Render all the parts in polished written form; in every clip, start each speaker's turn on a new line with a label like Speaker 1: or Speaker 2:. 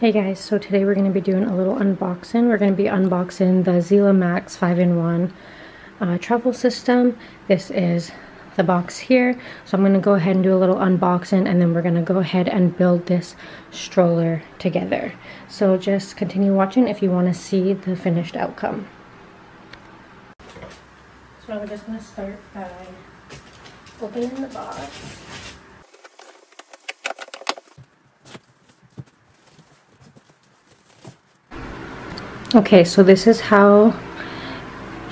Speaker 1: Hey guys, so today we're going to be doing a little unboxing. We're going to be unboxing the Zelia Max 5-in-1 travel system. This is the box here. So I'm going to go ahead and do a little unboxing, and then we're going to go ahead and build this stroller together. So just continue watching if you want to see the finished outcome. So we're just going to start by opening the box. Okay, so this is how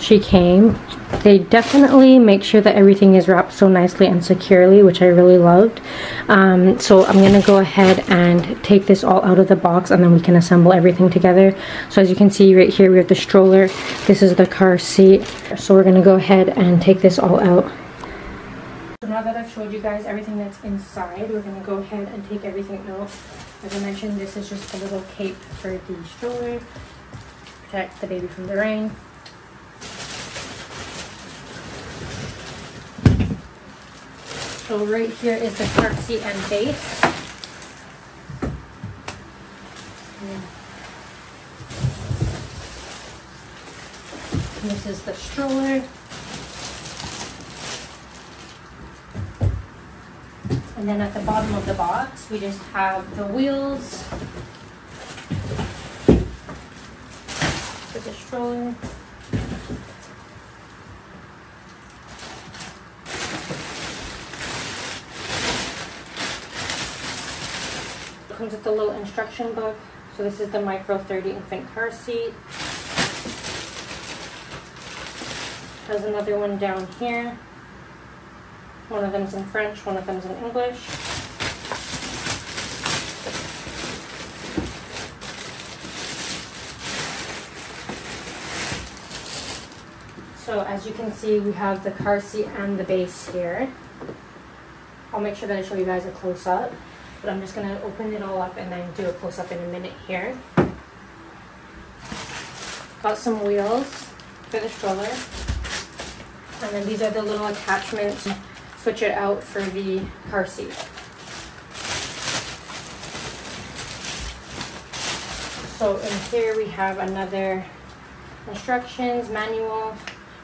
Speaker 1: she came. They definitely make sure that everything is wrapped so nicely and securely, which I really loved. So I'm going to go ahead and take this all out of the box, and then we can assemble everything together. So as you can see right here, we have the stroller. This is the car seat. So we're going to go ahead and take this all out. So now that I've showed you guys everything that's inside, we're going to go ahead and take everything out. As I mentioned, this is just a little cape for the stroller. Protect the baby from the rain. So right here is the car seat and base. And this is the stroller. And then at the bottom of the box, we just have the wheels. The stroller. It comes with a little instruction book. So this is the micro 30 infant car seat. There's another one down here. One of them's in French, one of them's in English. So as you can see, we have the car seat and the base here. I'll make sure that I show you guys a close-up, but I'm just going to open it all up and then do a close-up in a minute here. Got some wheels for the stroller. And then these are the little attachments. Switch it out for the car seat. So in here we have another instructions, manual,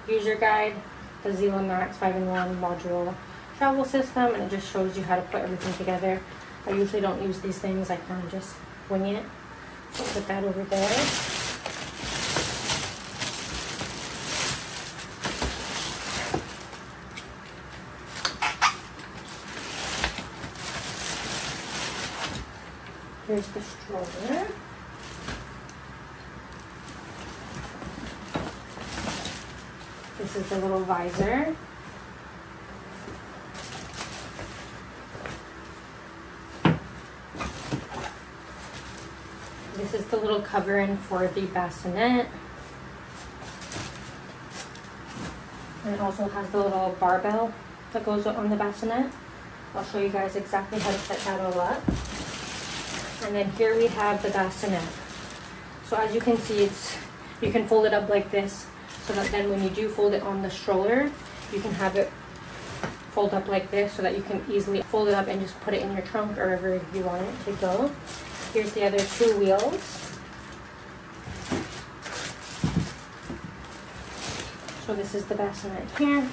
Speaker 1: user guide, the Zelia Max 5-in-1 modular travel system, and it just shows you how to put everything together. I usually don't use these things, I kind of just wing it. So put that over there. Here's the stroller. This is the little visor. This is the little covering for the bassinet. And it also has the little barbell that goes on the bassinet. I'll show you guys exactly how to set that all up. And then here we have the bassinet. So as you can see, you can fold it up like this, so that then when you do fold it on the stroller, you can have it fold up like this so that you can easily fold it up and just put it in your trunk or wherever you want it to go. Here's the other two wheels. So this is the bassinet here.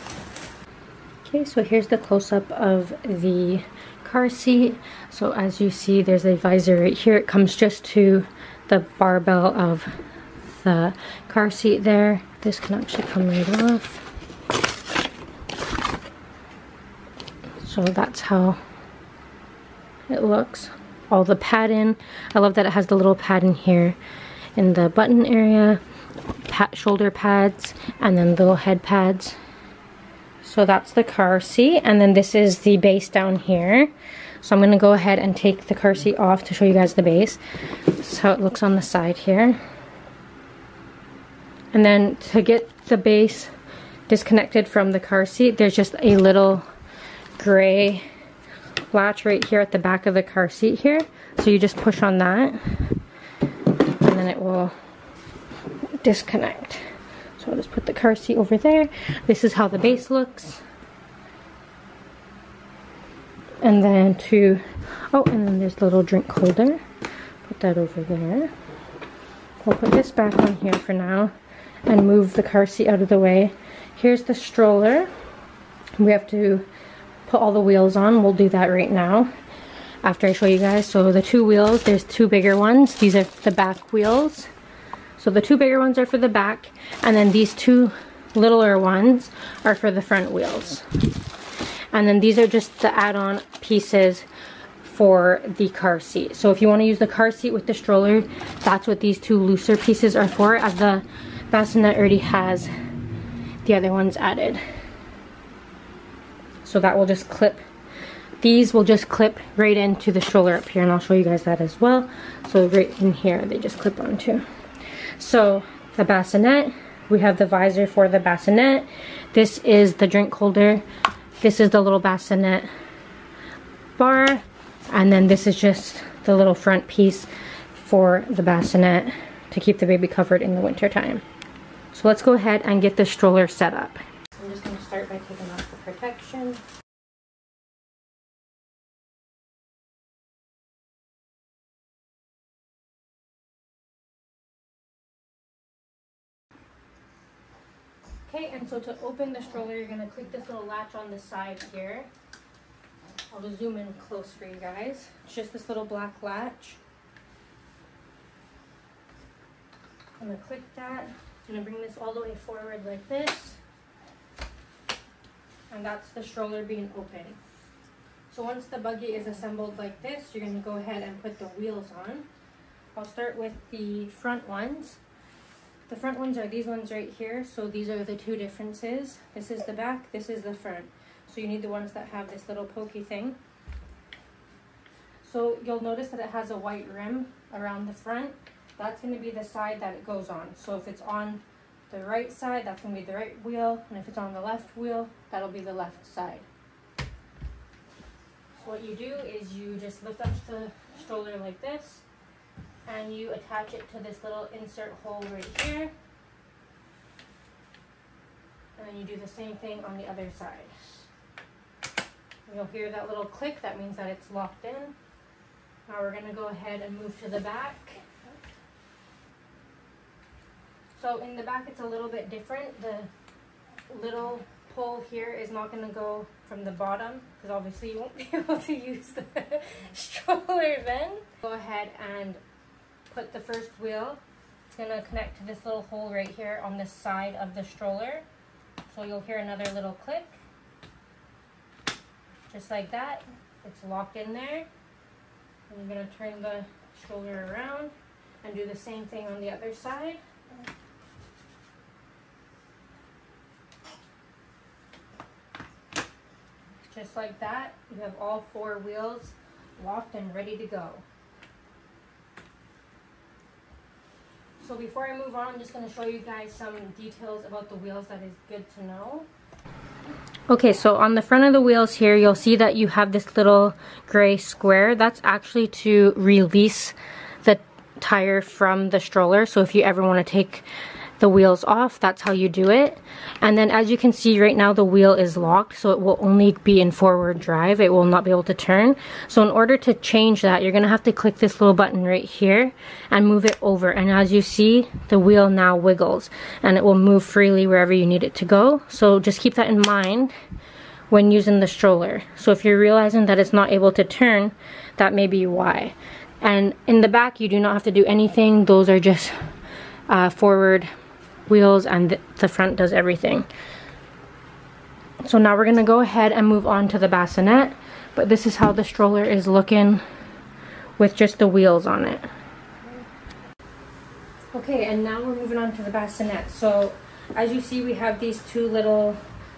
Speaker 1: Okay, so here's the close-up of the car seat. So as you see, there's a visor right here. It comes just to the barbell of the car seat there. This can actually come right off. So that's how it looks. All the padding. I love that it has the little padding here in the button area, shoulder pads, and then little head pads. So that's the car seat, and then this is the base down here. So I'm going to go ahead and take the car seat off to show you guys the base. This is how it looks on the side here. And then to get the base disconnected from the car seat, there's just a little gray latch right here at the back of the car seat here. So you just push on that, and then it will disconnect. So I'll just put the car seat over there. This is how the base looks. And then and then there's a little drink holder. Put put that over there. We'll put this back on here for now and move the car seat out of the way. Here's the stroller. We have to put all the wheels on. We'll do that right now after I show you guys. So the two wheels, there's two bigger ones. These are the back wheels. So the two bigger ones are for the back, and then these two littler ones are for the front wheels. And then these are just the add-on pieces for the car seat. So if you want to use the car seat with the stroller, that's what these two looser pieces are for, as the bassinet already has the other ones added. So that will just clip, these will just clip right into the stroller up here, and I'll show you guys that as well. So right in here they just clip onto. So the bassinet, we have the visor for the bassinet. This is the drink holder. This is the little bassinet bar, and then this is just the little front piece for the bassinet to keep the baby covered in the winter time. So let's go ahead and get the stroller set up. I'm just going to start by taking off the protection. Okay, and so to open the stroller, you're going to click this little latch on the side here. I'll just zoom in close for you guys. It's just this little black latch. I'm going to click that. I'm going to bring this all the way forward like this. And that's the stroller being open. So once the buggy is assembled like this, you're going to go ahead and put the wheels on. I'll start with the front ones. The front ones are these ones right here. So these are the two differences. This is the back, this is the front. So you need the ones that have this little pokey thing. So you'll notice that it has a white rim around the front. That's going to be the side that it goes on. So if it's on the right side, that's going to be the right wheel. And if it's on the left wheel, that'll be the left side. So what you do is you just lift up the stroller like this, and you attach it to this little insert hole right here. And then you do the same thing on the other side. You'll hear that little click, that means that it's locked in. Now we're going to go ahead and move to the back. So in the back it's a little bit different. The little pole here is not going to go from the bottom, because obviously you won't be able to use the stroller then. Go ahead and put the first wheel. It's going to connect to this little hole right here on the side of the stroller. So you'll hear another little click. Just like that. It's locked in there. And you're going to turn the stroller around and do the same thing on the other side. Just like that, you have all four wheels locked and ready to go. So before I move on, I'm just going to show you guys some details about the wheels that is good to know. Okay, so on the front of the wheels here, you'll see that you have this little gray square. That's actually to release the tire from the stroller. So if you ever want to take the wheels off, that's how you do it. And then as you can see right now, the wheel is locked, so it will only be in forward drive. It will not be able to turn. So in order to change that, you're gonna have to click this little button right here and move it over. And as you see, the wheel now wiggles and it will move freely wherever you need it to go. So just keep that in mind when using the stroller. So if you're realizing that it's not able to turn, that may be why. And in the back, you do not have to do anything. Those are just forward wheels, and the front does everything. So now we're gonna go ahead and move on to the bassinet, but this is how the stroller is looking with just the wheels on it. Okay, and now we're moving on to the bassinet. So as you see, we have these two little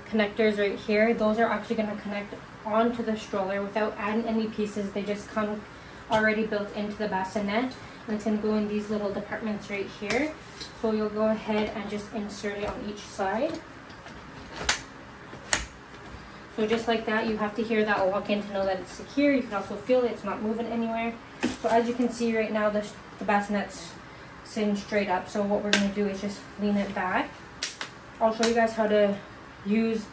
Speaker 1: connectors right here. Those are actually going to connect onto the stroller without adding any pieces. They just come already built into the bassinet, and it's going to go in these little compartments right here. So you'll go ahead and just insert it on each side. So just like that, you have to hear that lock in to know that it's secure. You can also feel it, it's not moving anywhere. So as you can see right now, the bassinet's sitting straight up. So what we're going to do is just lean it back. I'll show you guys how to use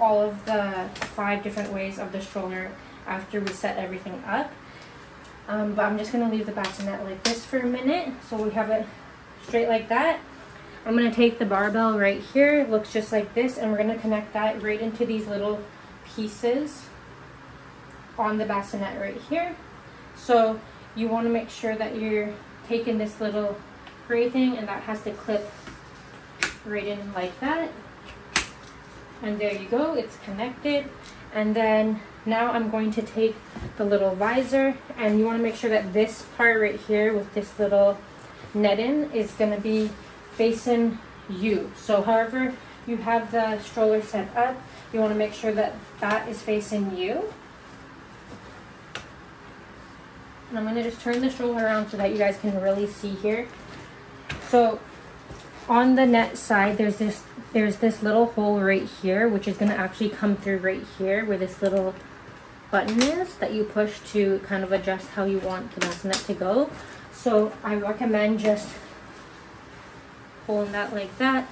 Speaker 1: all of the 5 different ways of the stroller after we set everything up. But I'm just going to leave the bassinet like this for a minute so we have it straight like that. I'm going to take the barbell right here, it looks just like this, and we're going to connect that right into these little pieces on the bassinet right here. So you want to make sure that you're taking this little gray thing and that has to clip right in like that. And there you go, it's connected. And then now I'm going to take the little visor, and you want to make sure that this part right here with this little netting is going to be facing you. So however you have the stroller set up, you want to make sure that that is facing you. And I'm going to just turn the stroller around so that you guys can really see here. So on the net side, there's this little hole right here, which is going to actually come through right here where this little button is that you push to kind of adjust how you want the bassinet to go. So I recommend just pulling that like that,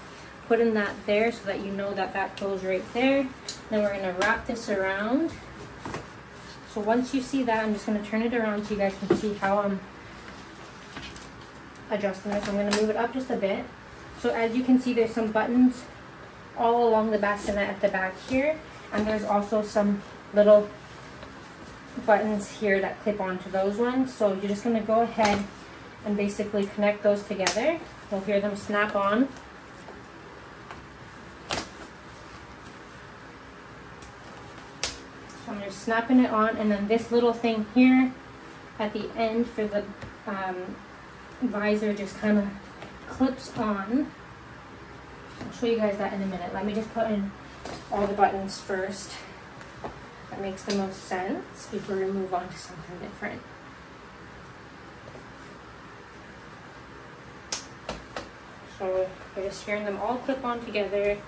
Speaker 1: putting that there so that you know that that goes right there. Then we're going to wrap this around. So once you see that, I'm just going to turn it around so you guys can see how I'm adjusting this. I'm going to move it up just a bit. So as you can see, there's some buttons all along the bassinet at the back here, and there's also some little buttons here that clip onto those ones. So you're just going to go ahead and basically connect those together. You'll hear them snap on. So I'm just snapping it on, and then this little thing here at the end for the visor just kind of clips on. I'll show you guys that in a minute. Let me just put in all the buttons first. That makes the most sense before we move on to something different. So we're just hearing them all clip on together.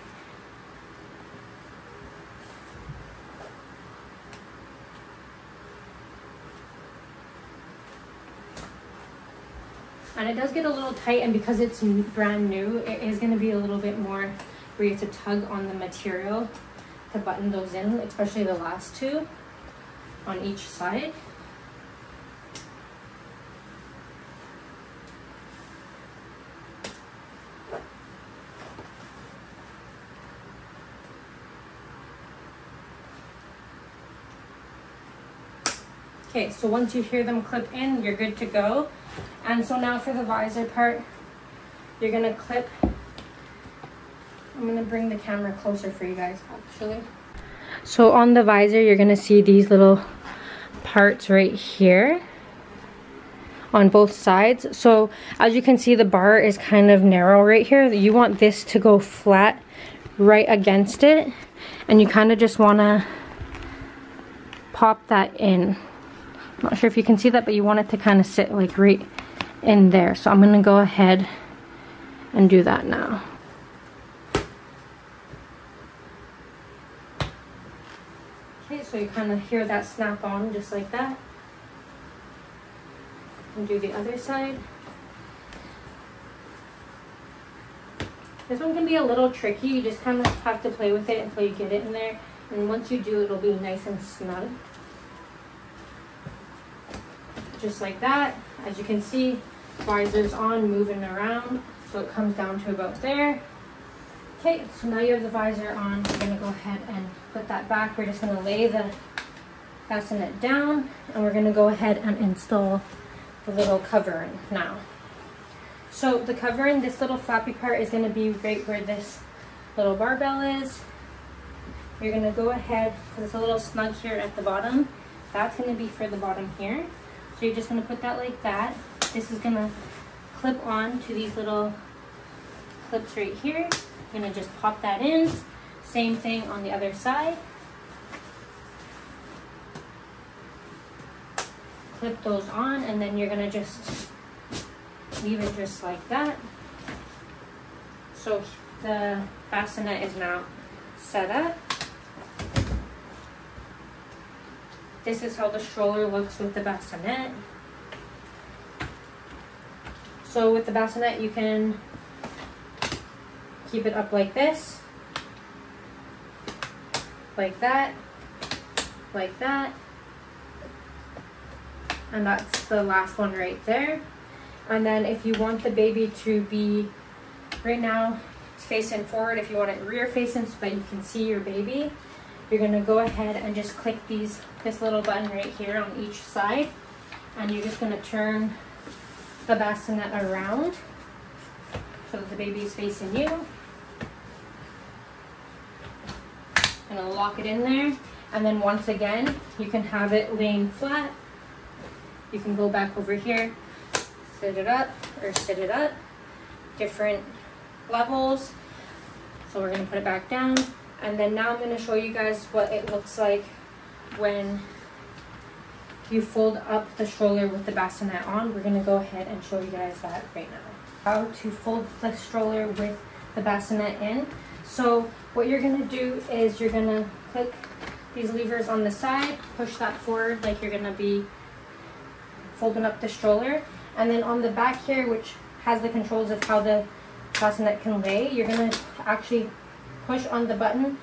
Speaker 1: And it does get a little tight, and because it's brand new, it is going to be a little bit more where you have to tug on the material to button those in, especially the last two on each side. Okay, so once you hear them clip in, you're good to go. And so now for the visor part, you're gonna clip, I'm gonna bring the camera closer for you guys actually. So on the visor, you're gonna see these little parts right here on both sides. So as you can see, the bar is kind of narrow right here. You want this to go flat right against it, and you kind of just wanna pop that in. I'm not sure if you can see that, but you want it to kind of sit like right in there. So I'm going to go ahead and do that now. Okay, so you kind of hear that snap on just like that. And do the other side. This one can be a little tricky. You just kind of have to play with it until you get it in there. And once you do, it'll be nice and snug. Just like that. As you can see, visor's on, moving around, so it comes down to about there. Okay, so now you have the visor on. We're going to go ahead and put that back. We're just going to lay the bassinet down, and we're going to go ahead and install the little covering now. So the covering, this little flappy part is going to be right where this little barbell is. You're going to go ahead, because it's a little snug here at the bottom. That's going to be for the bottom here. So you're just going to put that like that. This is going to clip on to these little clips right here. You're going to just pop that in. Same thing on the other side. Clip those on, and then you're going to just leave it just like that. So the bassinet is now set up. This is how the stroller looks with the bassinet. So with the bassinet, you can keep it up like this, like that, and that's the last one right there. And then if you want the baby to be, right now it's facing forward, if you want it rear facing so that you can see your baby, you're going to go ahead and just click this little button right here on each side, and you're just going to turn the bassinet around so that the baby is facing you. And I'll lock it in there, and then once again you can have it laying flat. You can go back over here, sit it up or sit it up, different levels. So we're going to put it back down, and then now I'm going to show you guys what it looks like when you fold up the stroller with the bassinet on. We're going to go ahead and show you guys that right now. How to fold the stroller with the bassinet in. So what you're going to do is you're going to click these levers on the side, push that forward like you're going to be folding up the stroller. And then on the back here, which has the controls of how the bassinet can lay, you're going to actually push on the button,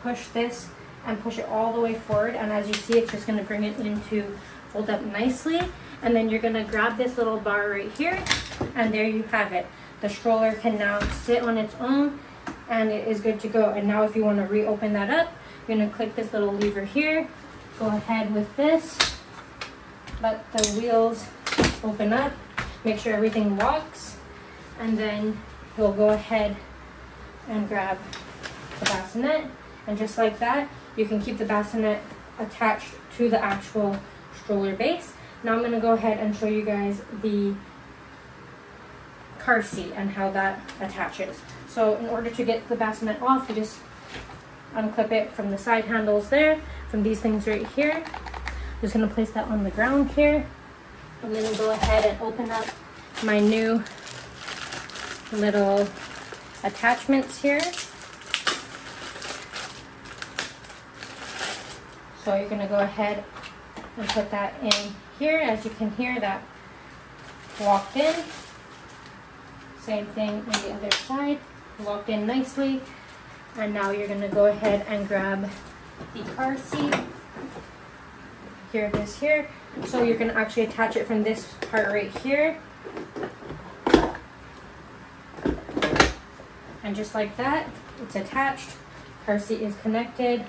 Speaker 1: push this, and push it all the way forward. And as you see, it's just going to bring it into fold up nicely. And then you're going to grab this little bar right here, and there you have it. The stroller can now sit on its own, and it is good to go. And now if you want to reopen that up, you're going to click this little lever here, go ahead with this, let the wheels open up, make sure everything locks, and then you'll go ahead and grab the bassinet, and just like that you can keep the bassinet attached to the actual stroller base. Now I'm going to go ahead and show you guys the car seat and how that attaches. So in order to get the bassinet off, you just unclip it from the side handles there, from these things right here. I'm just going to place that on the ground here. I'm going to go ahead and open up my new little attachments here. So you're going to go ahead and put that in here. As you can hear, that locked in. Same thing on the other side, locked in nicely. And now you're going to go ahead and grab the car seat. Here it is here. So you're going to actually attach it from this part right here. And just like that, it's attached. Car seat is connected.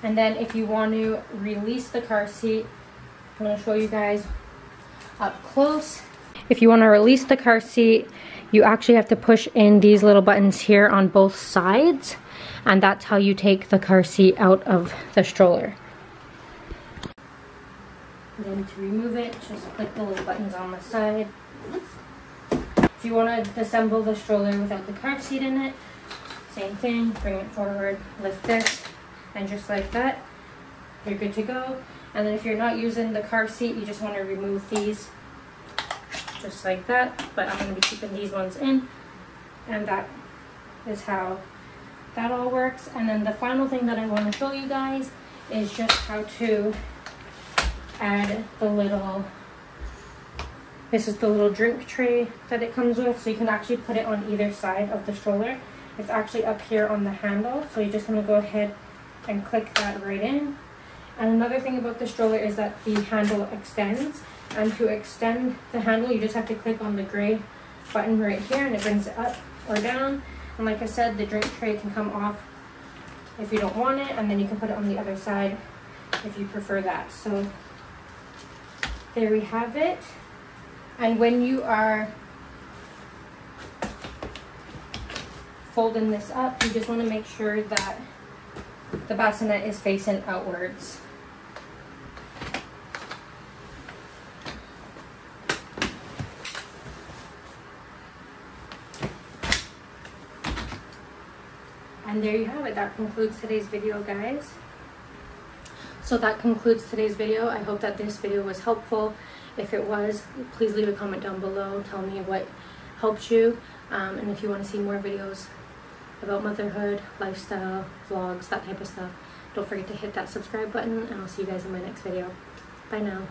Speaker 1: And then if you want to release the car seat, I'm going to show you guys up close. If you want to release the car seat, you actually have to push in these little buttons here on both sides, and that's how you take the car seat out of the stroller. And then to remove it, just click the little buttons on the side. If you want to disassemble the stroller without the car seat in it, same thing, bring it forward, lift this, and just like that, you're good to go. And then if you're not using the car seat, you just want to remove these just like that, but I'm going to be keeping these ones in, and that is how that all works. And then the final thing that I want to show you guys is just how to add the little, this is the little drink tray that it comes with, so you can actually put it on either side of the stroller. It's actually up here on the handle, so you're just going to go ahead and click that right in. And another thing about the stroller is that the handle extends, and to extend the handle you just have to click on the gray button right here, and it brings it up or down. And like I said, the drink tray can come off if you don't want it, and then you can put it on the other side if you prefer that. So there we have it. And when you are folding this up, you just want to make sure that the bassinet is facing outwards. And there you have it. That concludes today's video, guys. So that concludes today's video. I hope that this video was helpful. If it was, please leave a comment down below. Tell me what helped you. And if you want to see more videos about motherhood, lifestyle, vlogs, that type of stuff, don't forget to hit that subscribe button, and I'll see you guys in my next video. Bye now.